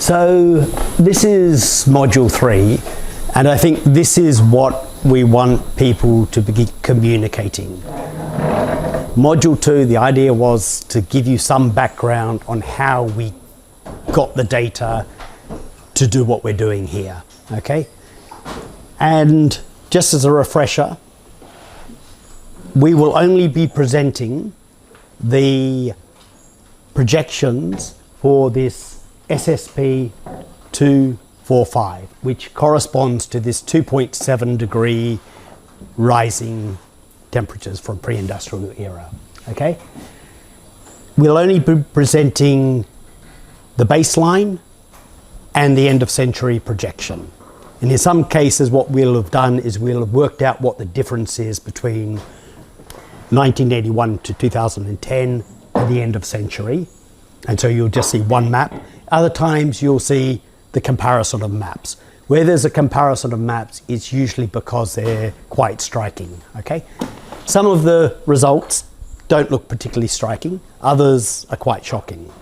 So this is module 3, and I think this is what we want people to be communicating. Module 2, the idea was to give you some background on how we got the data to do what we're doing here, okay? And just as a refresher, we will only be presenting the projections for this SSP 245, which corresponds to this 2.7 degree rising temperatures from pre-industrial era, okay? We'll only be presenting the baseline and the end of century projection. And in some cases, what we'll have done is we'll have worked out what the difference is between 1981 to 2010 and the end of century. And so you'll just see one map. Other times you'll see the comparison of maps. Where there's a comparison of maps, it's usually because they're quite striking, okay? Some of the results don't look particularly striking. Others are quite shocking.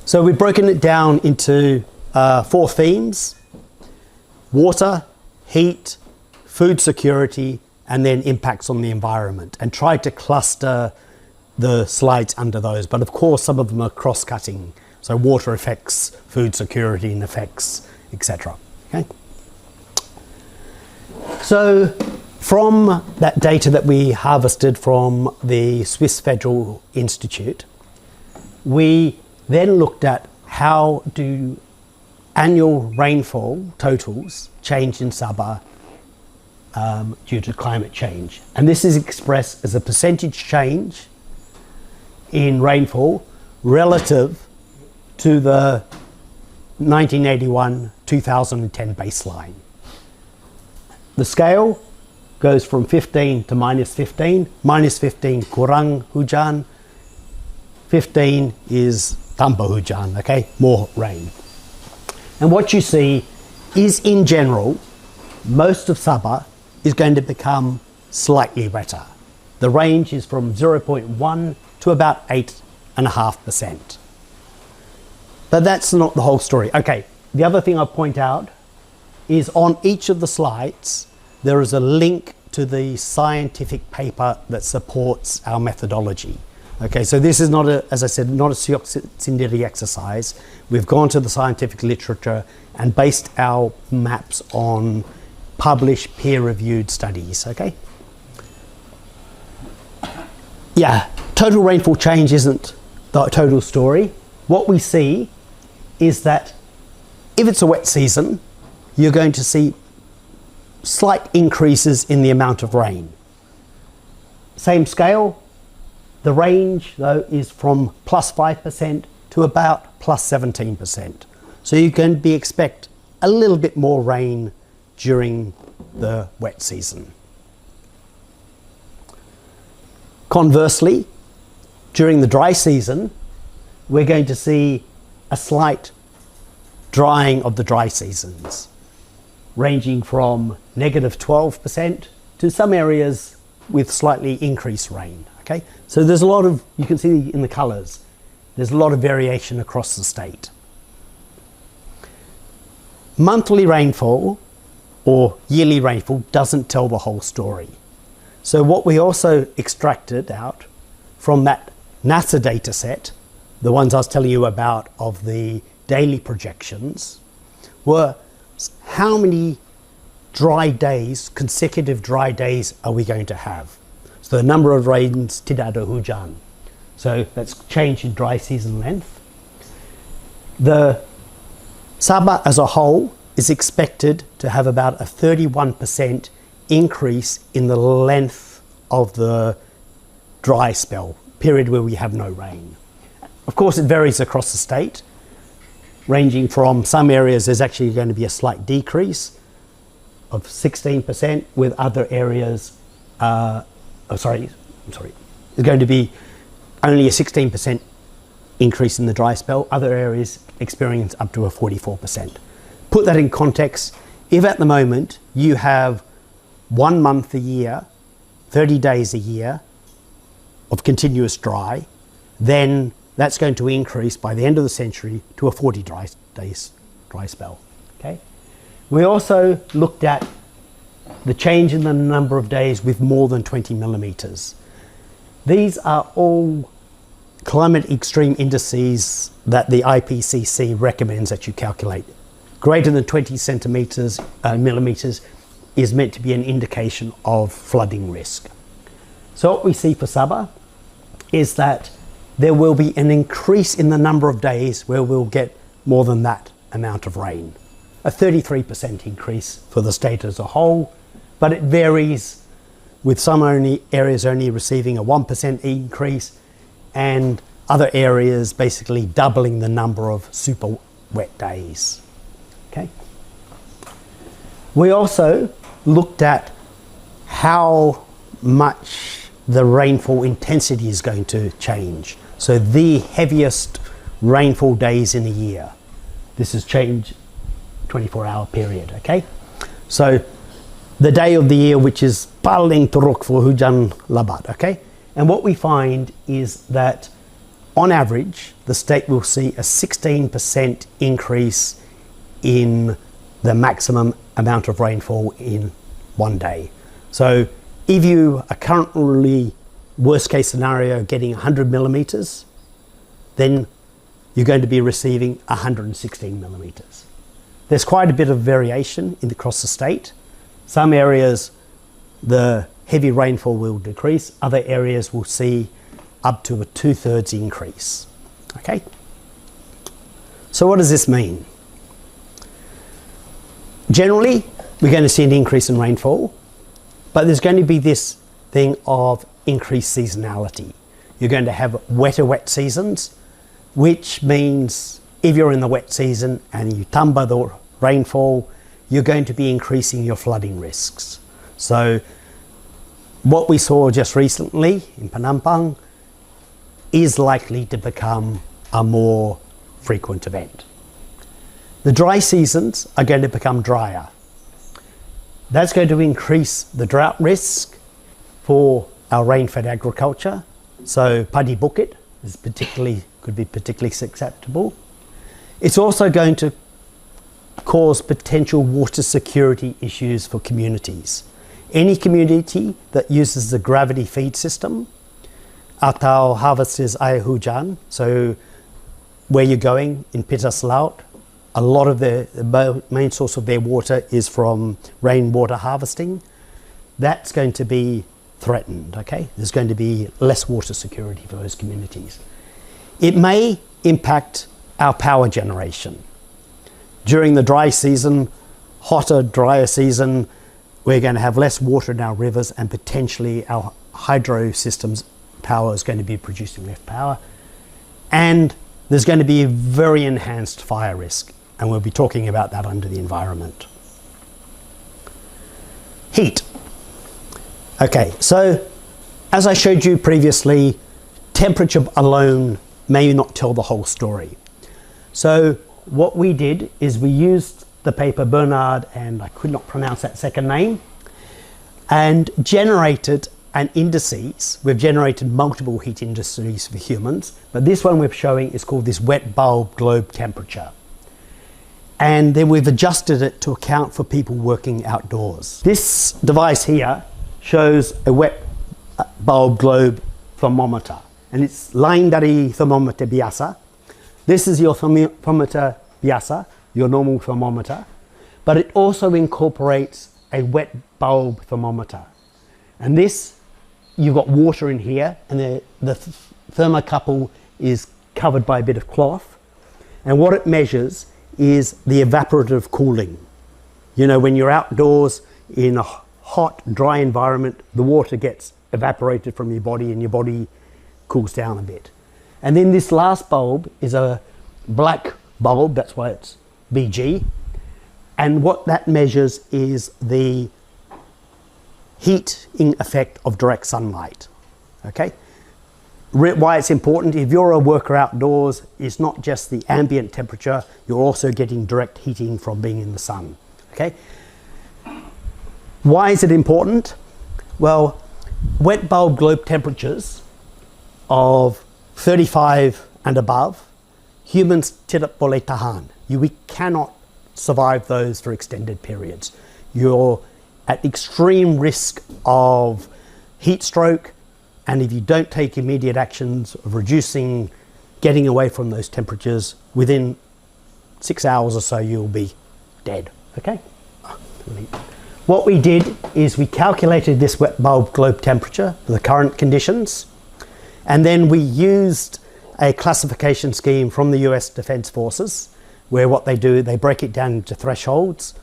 So we've broken it down into 4 themes: water, heat, food security, and then impacts on the environment, and tried to cluster the slides under those. But of course, some of them are cross-cutting. So water affects food security and affects, etc. Okay? So from that data that we harvested from the Swiss Federal Institute, we then looked at how do annual rainfall totals change in Sabah due to climate change. And this is expressed as a percentage change in rainfall relative to the 1981-2010 baseline. The scale goes from 15 to -15. -15 kurang hujan, 15 is tambah hujan, okay, more rain. And what you see is, in general, most of Sabah is going to become slightly wetter. The range is from 0.1 to about 8.5%. But that's not the whole story. Okay, the other thing I'll point out is on each of the slides, there is a link to the scientific paper that supports our methodology. Okay, so this is not a, as I said, not a Sindiri exercise. We've gone to the scientific literature and based our maps on published peer-reviewed studies, okay? Yeah, total rainfall change isn't the total story. What we see is that if it's a wet season, you're going to see slight increases in the amount of rain. Same scale, the range though is from +5% to about +17%. So you can expect a little bit more rain during the wet season. Conversely, during the dry season, we're going to see a slight drying of the dry seasons, ranging from -12% to some areas with slightly increased rain, okay? So there's a lot of, you can see in the colours, there's a lot of variation across the state. Monthly rainfall or yearly rainfall doesn't tell the whole story. So what we also extracted out from that NASA data set, the ones I was telling you about of the daily projections, were how many dry days, consecutive dry days, are we going to have? So the number of rains, tidak ada hujan. So that's change in dry season length. The Sabah as a whole is expected to have about a 31% increase in the length of the dry spell, period where we have no rain. Of course, it varies across the state, ranging from some areas there's actually going to be a slight decrease of 16%, with other areas, there's going to be only a 16% increase in the dry spell. Other areas experience up to a 44%. Put that in context, if at the moment you have 1 month a year, 30 days a year of continuous dry, then that's going to increase by the end of the century to a 40 days dry spell. Okay. We also looked at the change in the number of days with more than 20 millimeters. These are all climate extreme indices that the IPCC recommends that you calculate. Greater than 20 millimeters is meant to be an indication of flooding risk. So what we see for Sabah is that there will be an increase in the number of days where we'll get more than that amount of rain. A 33% increase for the state as a whole, but it varies, with some areas only receiving a 1% increase and other areas basically doubling the number of super wet days. Okay. We also looked at how much the rainfall intensity is going to change. So the heaviest rainfall days in a year. This has changed 24-hour period, okay? So the day of the year which is paling teruk for hujan lebat, okay? And what we find is that on average, the state will see a 16% increase in the maximum amount of rainfall in one day. So if you are currently, worst case scenario, getting 100 millimeters, then you're going to be receiving 116 millimeters. There's quite a bit of variation across the state. Some areas, the heavy rainfall will decrease. Other areas will see up to a 2/3 increase. Okay? So what does this mean? Generally, we're going to see an increase in rainfall, but there's going to be this thing of increased seasonality. You're going to have wetter wet seasons, which means if you're in the wet season and you tamba the rainfall, you're going to be increasing your flooding risks. So what we saw just recently in Penampang is likely to become a more frequent event. The dry seasons are going to become drier. That's going to increase the drought risk for our rain-fed agriculture. So padi bukit could be particularly susceptible. It's also going to cause potential water security issues for communities. Any community that uses the gravity feed system, atau harvests air hujan, so where you're going in Pitas Laut, a lot of the main source of their water is from rainwater harvesting. That's going to be threatened, okay? There's going to be less water security for those communities. It may impact our power generation. During the dry season, hotter, drier season, we're going to have less water in our rivers and potentially our hydro systems power is going to be producing less power. And there's going to be a very enhanced fire risk. And we'll be talking about that under the environment. Heat. Okay, so as I showed you previously, temperature alone may not tell the whole story. So what we did is we used the paper Bernard, and I could not pronounce that second name, and generated an indices. We've generated multiple heat indices for humans, but this one we're showing is called this wet bulb globe temperature. And then we've adjusted it to account for people working outdoors. This device here shows a wet bulb globe thermometer, and it's lain dari thermometer biasa. This is your thermometer biasa, your normal thermometer, but it also incorporates a wet bulb thermometer. And this, you've got water in here, and the thermocouple is covered by a bit of cloth, and what it measures is the evaporative cooling. You know, when you're outdoors in a hot, dry environment, the water gets evaporated from your body and your body cools down a bit. And then this last bulb is a black bulb, that's why it's BG. And what that measures is the heating effect of direct sunlight, okay? Why it's important, if you're a worker outdoors, it's not just the ambient temperature, you're also getting direct heating from being in the sun, okay? Why is it important? Well, wet bulb globe temperatures of 35 and above, humans tidak boleh tahan. We cannot survive those for extended periods. You're at extreme risk of heat stroke, and if you don't take immediate actions of reducing, getting away from those temperatures, within 6 hours or so you'll be dead. Okay? What we did is we calculated this wet bulb globe temperature for the current conditions, and then we used a classification scheme from the US Defense Forces, where what they do, they break it down into thresholds: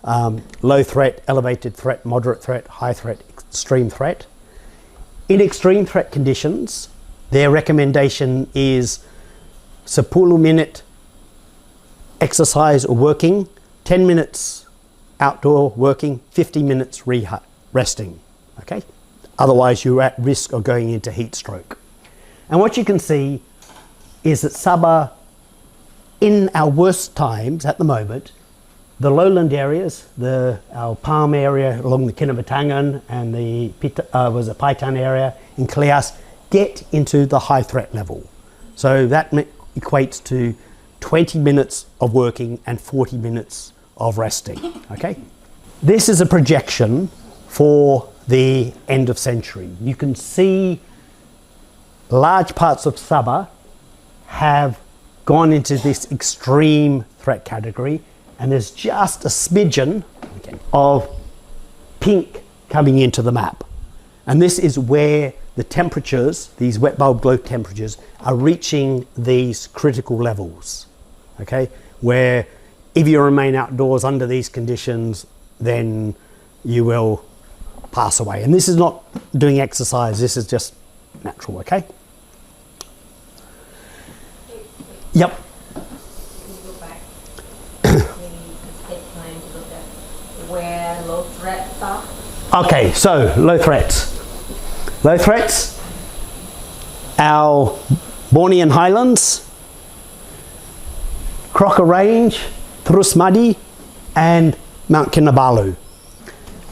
low threat, elevated threat, moderate threat, high threat, extreme threat. In extreme threat conditions, their recommendation is 10 minute exercise or working, 10 minutes outdoor working, 50 minutes resting. Okay? Otherwise you're at risk of going into heat stroke. And what you can see is that Sabah, in our worst times at the moment, the lowland areas, our palm area along the Kinabatangan and the Paitan area in Klias, get into the high threat level. So that equates to 20 minutes of working and 40 minutes of resting. Okay? This is a projection for the end of century. You can see large parts of Sabah have gone into this extreme threat category, and there's just a smidgen of pink coming into the map. And this is where the temperatures, these wet bulb globe temperatures, are reaching these critical levels. Okay? Where if you remain outdoors under these conditions, then you will pass away. And this is not doing exercise, this is just natural, okay? Yep. Can you go back the escape plan to look at where low threats are? Okay, so low threats. Low threats, our Bornean Highlands, Crocker Range, Terus Madi, and Mount Kinabalu.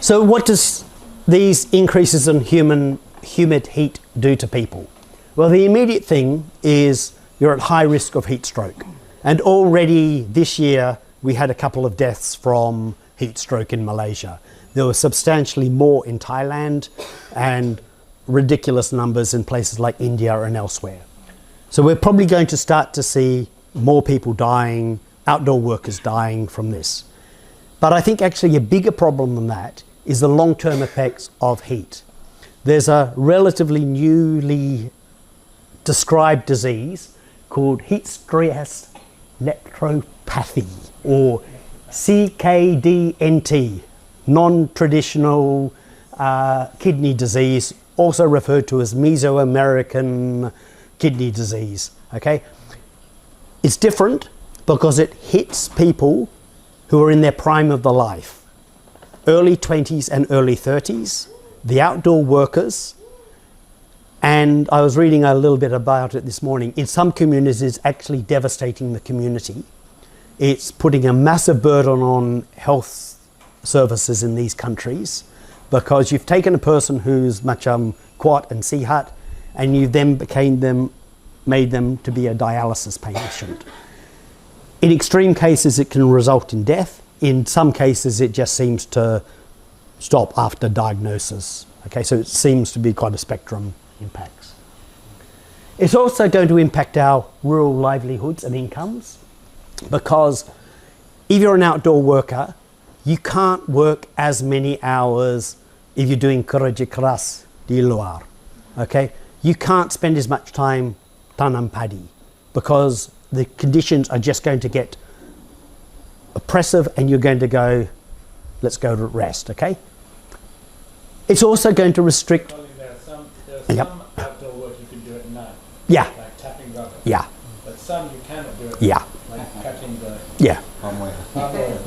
So what does these increases in humid heat do to people? Well, the immediate thing is you're at high risk of heat stroke. And already this year, we had a couple of deaths from heat stroke in Malaysia. There were substantially more in Thailand and ridiculous numbers in places like India and elsewhere. So we're probably going to start to see more people dying, outdoor workers dying from this. But I think actually a bigger problem than that is the long-term effects of heat. There's a relatively newly described disease called heat stress nephropathy, or CKDNT, non-traditional kidney disease, also referred to as Mesoamerican kidney disease. Okay, it's different because it hits people who are in their prime of the life, early 20s and early 30s, the outdoor workers. And I was reading a little bit about it this morning. In some communities, it's actually devastating the community. It's putting a massive burden on health services in these countries, because you've taken a person who's macam kuat and sihat, and you've then made them to be a dialysis patient. In extreme cases, it can result in death. In some cases, it just seems to stop after diagnosis. Okay, so it seems to be quite a spectrum impacts. It's also going to impact our rural livelihoods and incomes, because if you're an outdoor worker, you can't work as many hours if you're doing kerja keras di luar. Okay, you can't spend as much time tanam padi because the conditions are just going to get oppressive, and you're going to go, let's go to rest. Okay, it's also going to restrict. There are some Yep. outdoor work you can do at night. Yeah. Like tapping rubber. Yeah. But some you cannot do it. Yeah. Like cutting the Yeah. hardware.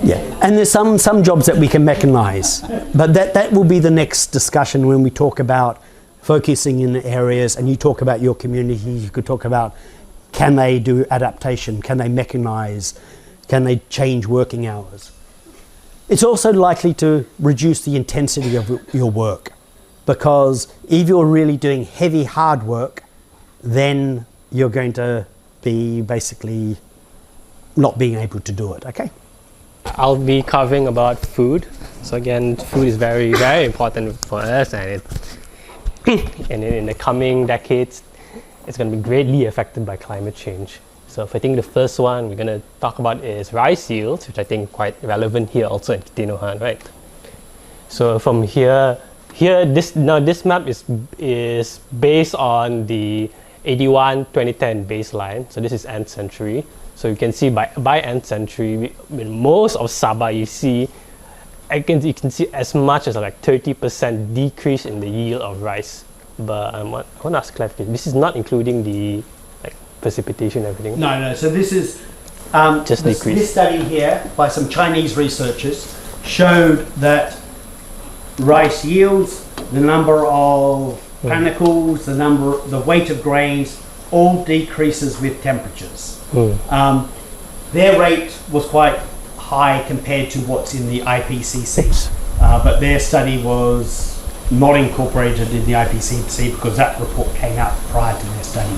Yeah, and there's some jobs that we can mechanize, but that will be the next discussion when we talk about focusing in areas, and you talk about your community. You could talk about, can they do adaptation, can they mechanize, can they change working hours. It's also likely to reduce the intensity of your work, because if you're really doing heavy hard work, then you're going to be basically not being able to do it. Okay. I'll be covering about food. So again, food is very, very important for us, and in the coming decades, it's going to be greatly affected by climate change. So if I think the first one we're going to talk about is rice yields, which I think quite relevant here also in Tinohan, right? So from here, this map is based on the 81-2010 baseline. So this is nth century. So you can see by nth century, with most of Sabah, you can see as much as like 30% decrease in the yield of rice. But I want to ask clarification. This is not including the precipitation and everything. No. So this is just decrease. This study here by some Chinese researchers showed that rice yields, the number of panicles, the weight of grains, all decreases with temperatures. Their rate was quite high compared to what's in the IPCC, but their study was not incorporated in the IPCC because that report came out prior to their study.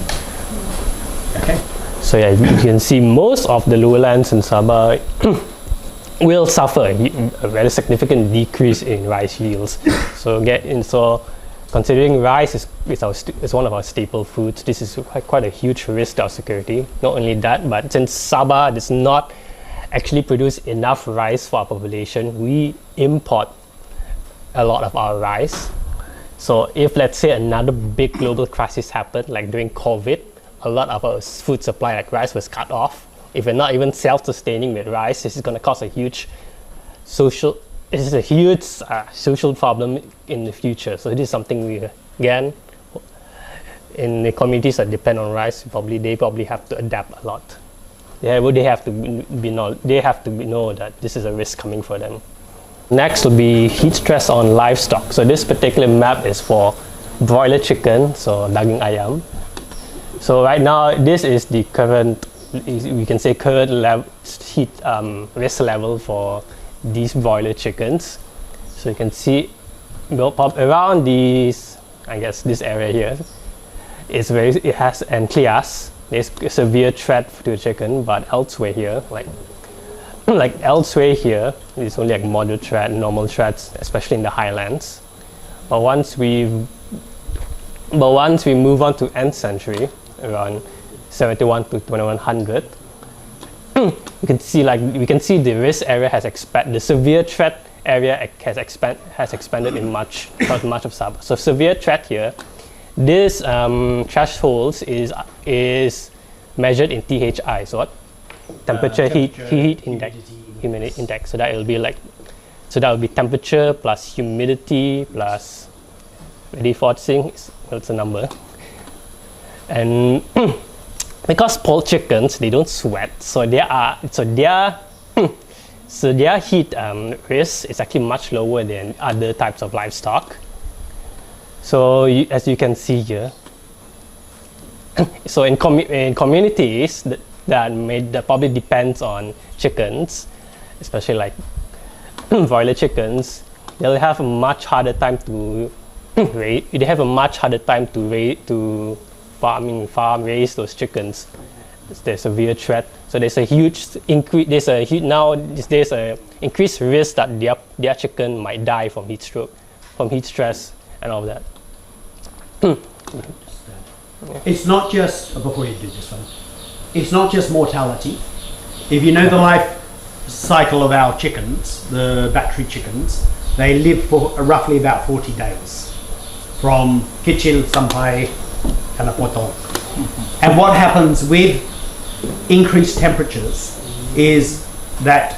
Okay. So yeah, you can see most of the lowlands in Sabah will suffer a very significant decrease in rice yields. So considering rice is one of our staple foods, this is quite a huge risk to our security. Not only that, but since Sabah does not actually produce enough rice for our population, we import a lot of our rice. So if, let's say, another big global crisis happened, like during COVID, a lot of our food supply, like rice, was cut off. If we're not even self-sustaining with rice, this is going to cause a huge social problem in the future. So this is something we, again, in the communities that depend on rice, they probably have to adapt a lot. They have to know that this is a risk coming for them. Next will be heat stress on livestock. So this particular map is for broiler chicken, so daging ayam. So right now, this is the current, we can say current heat risk level for these broiler chickens. So you can see around these, I guess this area here, it has enclaves. There's a severe threat to the chicken, but elsewhere here, like elsewhere here, it's only like moderate threat, normal threats, especially in the highlands. But once we move on to nth century, around 71 to 2100, we can see the risk area has expanded. The severe threat area has expanded in much of Sabah. So severe threat here, this threshold is measured in THI. So what? Temperature, heat index, humidity index. So that will be temperature plus humidity plus, ready for thing, what's the number? And because poultry chickens, they don't sweat, so their heat risk is actually much lower than other types of livestock. So as you can see here, so in communities that probably depends on chickens, especially like broiler chickens, they'll have a much harder time to raise those chickens. There's a severe threat. So there's a huge increase. There's a increased risk that their chicken might die from heat stroke, from heat stress, and all that. It's not just before you do this one. It's not just mortality. If you know the life cycle of our chickens, the battery chickens, they live for roughly about 40 days, from kicil sampai potong. And what happens with increased temperatures is that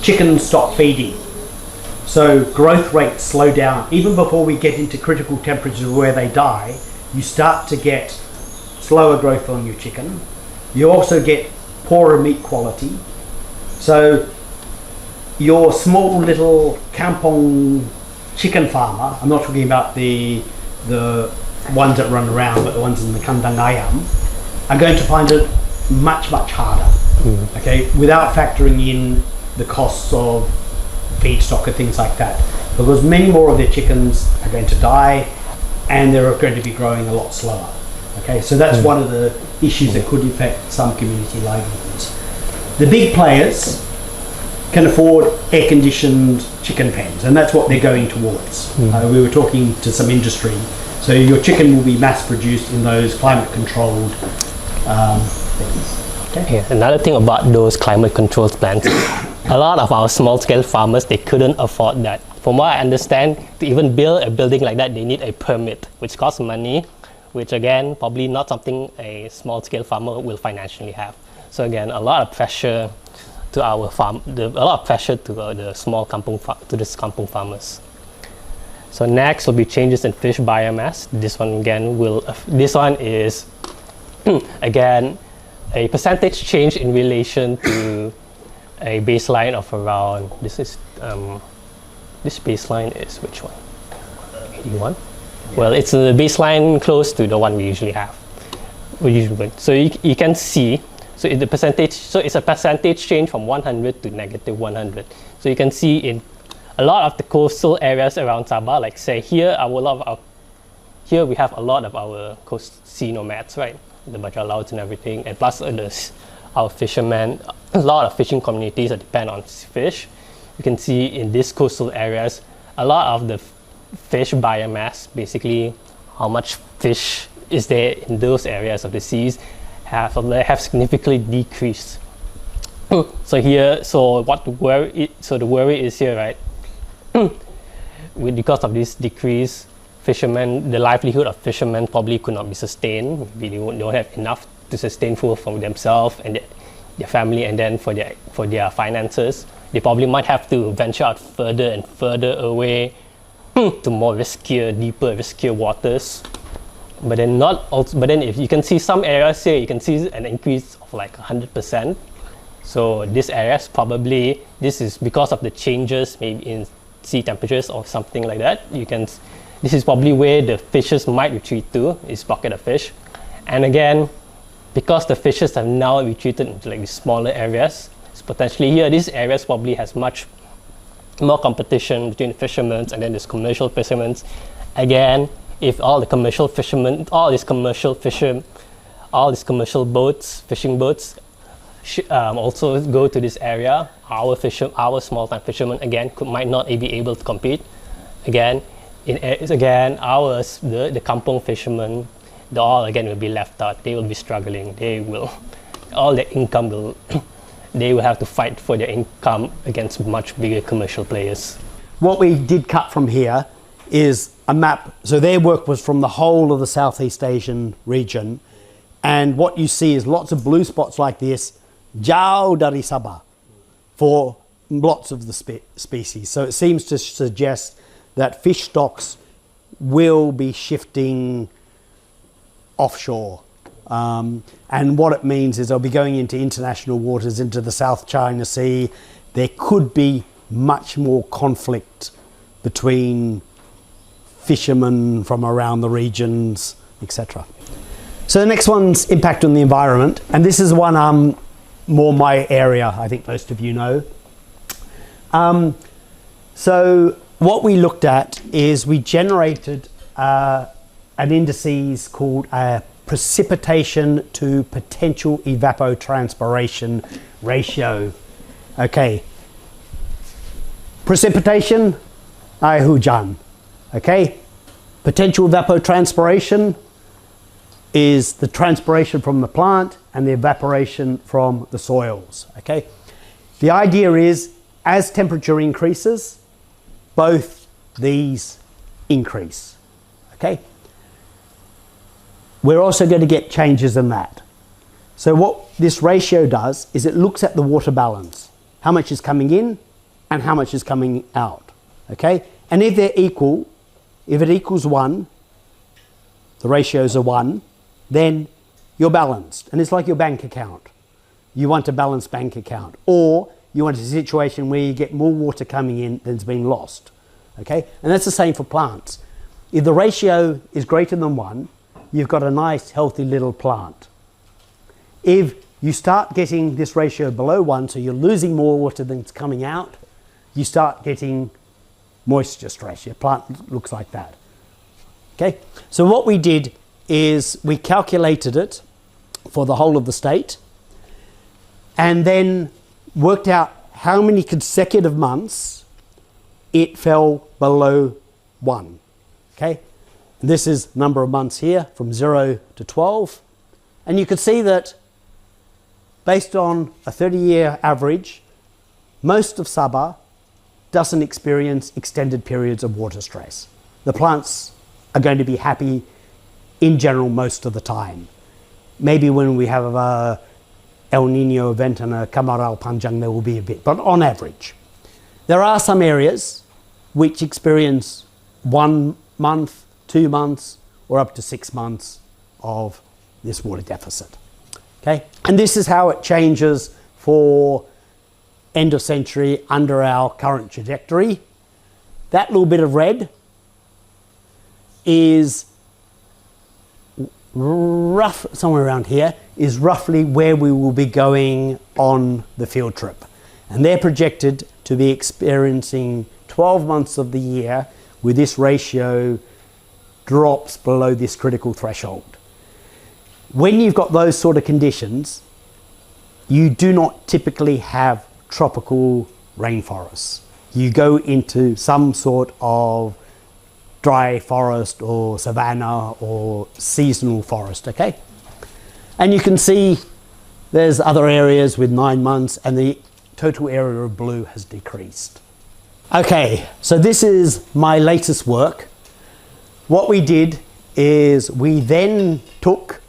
chickens stop feeding. So growth rates slow down. Even before we get into critical temperatures where they die, you start to get slower growth on your chicken. You also get poorer meat quality. So your small little kampong chicken farmer, I'm not talking about the ones that run around, but the ones in the kandang ayam, are going to find it much harder. Okay, without factoring in the costs of feedstock and things like that, because many more of their chickens are going to die and they're going to be growing a lot slower. Okay, so that's one of the issues that could affect some community livelihoods. The big players can afford air-conditioned chicken pens, and that's what they're going towards. We were talking to some industry, so your chicken will be mass-produced in those climate-controlled things. Okay. Yeah, another thing about those climate control plants, a lot of our small-scale farmers, they couldn't afford that. From what I understand, to even build a building like that, they need a permit, which costs money, which again, probably not something a small-scale farmer will financially have. So again, a lot of pressure to our farm, a lot of pressure to the small kampung farmers. So next will be changes in fish biomass. This one again this one is again a percentage change in relation to a baseline of around, this baseline is which one? 81? Yeah. Well, it's a baseline close to the one we usually have. So you can see, so it's a percentage change from 100 to negative 100. So you can see in a lot of the coastal areas around Sabah, like say here, here we have a lot of our sea nomads, right? The bajau lauts and everything, and plus our fishermen, a lot of fishing communities that depend on fish. You can see in these coastal areas, a lot of the fish biomass, basically how much fish is there in those areas of the seas, have significantly decreased. So the worry is here, right? Because of this decrease, the livelihood of fishermen probably could not be sustained. They don't have enough to sustain food for themselves and their family, and then for their finances. They probably might have to venture out further and further away to more deeper, riskier waters. But then if you can see some areas here, you can see an increase of like 100%. So this areas this is because of the changes maybe in sea temperatures or something like that. This is probably where the fishes might retreat to, is bucket of fish. And again, because the fishes have now retreated into like these smaller areas, so potentially here, these areas probably has much more competition between fishermen and then there's commercial fishermen. Again, if all the commercial fishermen, all these commercial boats, fishing boats, also go to this area, our small-time fishermen again might not be able to compete. Again, the kampung fishermen, they all again will be left out. They will be struggling. They will have to fight for their income against much bigger commercial players. What we did cut from here is a map. So their work was from the whole of the Southeast Asian region. And what you see is lots of blue spots like this, jauh dari Sabah, for lots of the species. So it seems to suggest that fish stocks will be shifting offshore. And what it means is they'll be going into international waters, into the South China Sea. There could be much more conflict between fishermen from around the regions, etc. So the next one's impact on the environment, and this is one more my area, I think most of you know. So what we looked at is we generated an indices called precipitation to potential evapotranspiration ratio. Okay, precipitation, air hujan. Okay, potential evapotranspiration is the transpiration from the plant and the evaporation from the soils. Okay, the idea is as temperature increases, both these increase. Okay, we're also going to get changes in that. So what this ratio does is it looks at the water balance, how much is coming in and how much is coming out. Okay, and if they're equal, if it equals 1, the ratios are 1, then you're balanced. And it's like your bank account. You want a balanced bank account, or you want a situation where you get more water coming in than's being lost. Okay, and that's the same for plants. If the ratio is greater than 1, you've got a nice healthy little plant. If you start getting this ratio below 1, so you're losing more water than's coming out, you start getting moisture stress. Your plant looks like that. Okay, so what we did is we calculated it for the whole of the state and then worked out how many consecutive months it fell below 1. Okay, and this is number of months here from 0 to 12, and you can see that based on a 30-year average, most of Sabah doesn't experience extended periods of water stress. The plants are going to be happy in general most of the time. Maybe when we have a El Nino event and a Kemarau Panjang, there will be a bit, but on average. There are some areas which experience 1 month, 2 months, or up to 6 months of this water deficit. Okay, and this is how it changes for end of century under our current trajectory. That little bit of red is rough, somewhere around here, is roughly where we will be going on the field trip. And they're projected to be experiencing 12 months of the year with this ratio drops below this critical threshold. When you've got those sort of conditions, you do not typically have tropical rainforests. You go into some sort of dry forest or savanna or seasonal forest, okay? And you can see there's other areas with 9 months and the total area of blue has decreased. Okay, so this is my latest work. What we did is we then took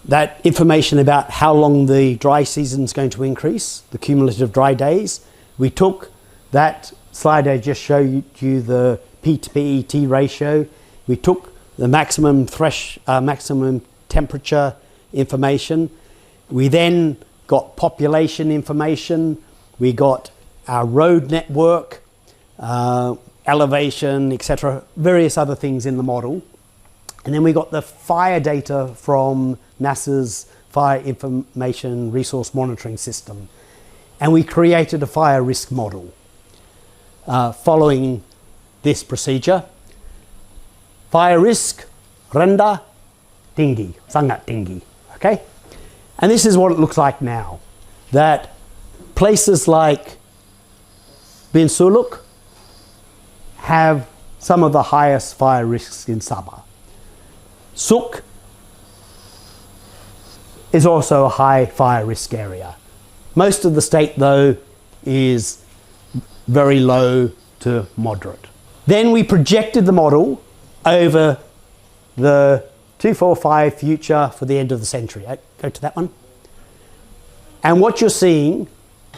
that information about how long the dry season is going to increase, the cumulative dry days. We took that slide I just showed you, the P to PET ratio. We took the maximum temperature information. We then got population information. We got our road network, elevation, etc., various other things in the model. And then we got the fire data from NASA's Fire Information Resource Monitoring System. And we created a fire risk model following this procedure. Fire risk, rendah, tinggi, sangat tinggi, okay? And this is what it looks like now, that places like Bin Suluk have some of the highest fire risks in Sabah. Suk is also a high fire risk area. Most of the state, though, is very low to moderate. Then we projected the model over the 245 future for the end of the century. Go to that one. And what you're seeing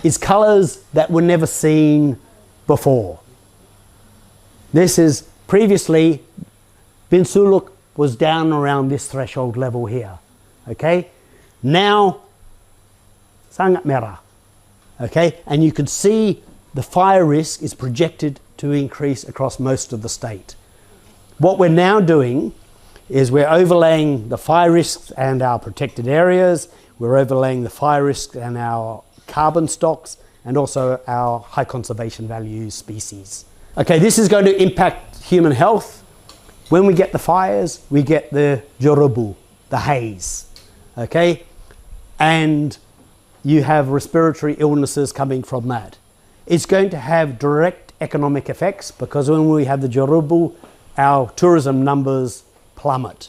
is colours that were never seen before. This is previously, Bin Suluk was down around this threshold level here. Okay? Now, sangat merah. Okay? And you can see the fire risk is projected to increase across most of the state. What we're now doing is we're overlaying the fire risks and our protected areas. We're overlaying the fire risks and our carbon stocks and also our high conservation value species. Okay, this is going to impact human health. When we get the fires, we get the jerobu, the haze. Okay? And you have respiratory illnesses coming from that. It's going to have direct economic effects because when we have the jerobu, our tourism numbers plummet.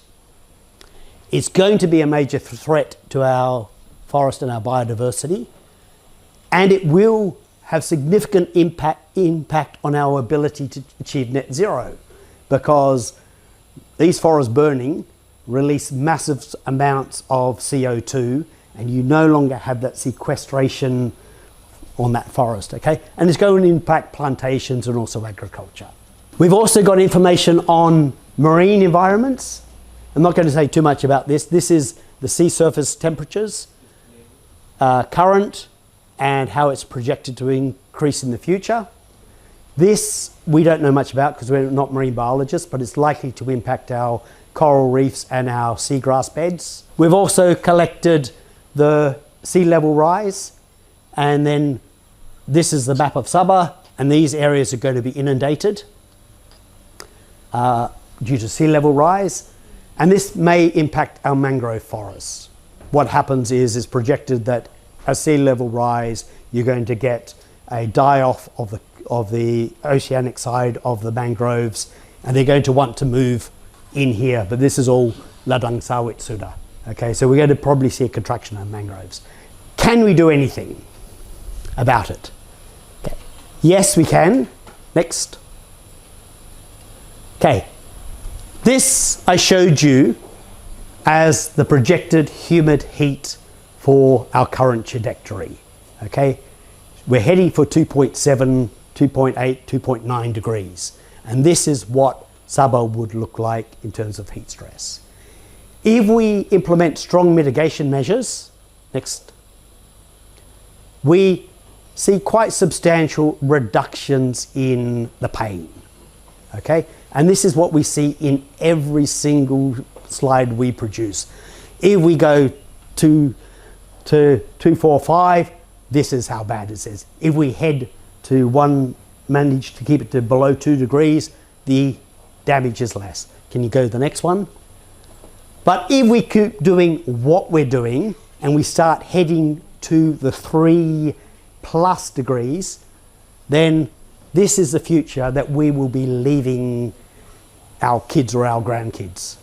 It's going to be a major threat to our forest and our biodiversity, and it will have significant impact on our ability to achieve net zero because these forests burning release massive amounts of CO2 and you no longer have that sequestration on that forest, okay? And it's going to impact plantations and also agriculture. We've also got information on marine environments. I'm not going to say too much about this. This is the sea surface temperatures, current, and how it's projected to increase in the future. This we don't know much about because we're not marine biologists, but it's likely to impact our coral reefs and our seagrass beds. We've also collected the sea level rise, and then this is the map of Sabah, and these areas are going to be inundated due to sea level rise. And this may impact our mangrove forests. What happens is it's projected that as sea level rise, you're going to get a die-off of the oceanic side of the mangroves, and they're going to want to move in here. But this is all ladang sawit sudah. Okay, so we're going to probably see a contraction of mangroves. Can we do anything about it? Okay. Yes, we can. Next. Okay. This I showed you as the projected humid heat for our current trajectory. Okay, we're heading for 2.7, 2.8, 2.9 degrees, and this is what Sabah would look like in terms of heat stress. If we implement strong mitigation measures, next, we see quite substantial reductions in the pain. Okay, and this is what we see in every single slide we produce. If we go to 245, this is how bad it is. If we head to manage to keep it to below 2 degrees, the damage is less. Can you go to the next one? But if we keep doing what we're doing and we start heading to the 3+ degrees, then this is the future that we will be leaving our kids or our grandkids.